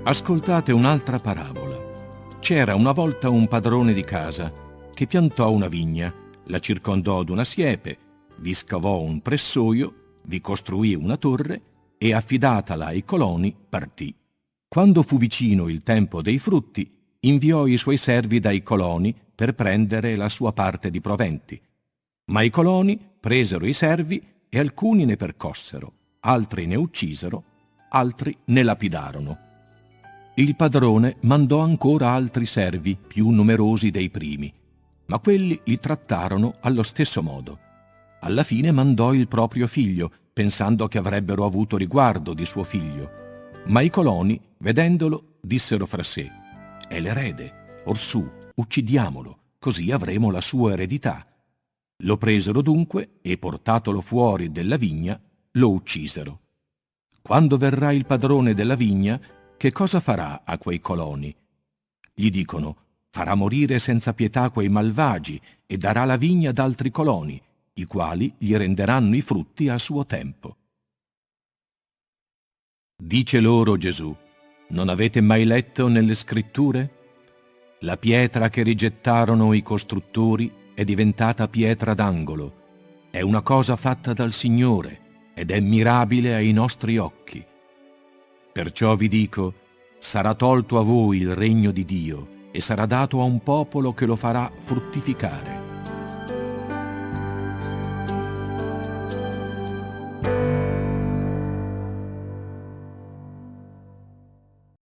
Ascoltate un'altra parabola. C'era una volta un padrone di casa che piantò una vigna, la circondò d'una siepe, vi scavò un pressoio, vi costruì una torre e, affidatala ai coloni, partì. Quando fu vicino il tempo dei frutti, inviò i suoi servi dai coloni per prendere la sua parte di proventi. Ma i coloni presero i servi e alcuni ne percossero, altri ne uccisero, altri ne lapidarono. Il padrone mandò ancora altri servi più numerosi dei primi, ma quelli li trattarono allo stesso modo. Alla fine mandò il proprio figlio, pensando che avrebbero avuto riguardo di suo figlio. Ma i coloni, vedendolo, dissero fra sé: «È l'erede, orsù, uccidiamolo, così avremo la sua eredità». Lo presero dunque e, portatolo fuori della vigna, lo uccisero. Quando verrà il padrone della vigna, che cosa farà a quei coloni? Gli dicono: farà morire senza pietà quei malvagi e darà la vigna ad altri coloni, i quali gli renderanno i frutti a suo tempo. Dice loro Gesù: non avete mai letto nelle scritture? La pietra che rigettarono i costruttori è diventata pietra d'angolo. È una cosa fatta dal Signore ed è mirabile ai nostri occhi. Perciò vi dico, sarà tolto a voi il regno di Dio e sarà dato a un popolo che lo farà fruttificare.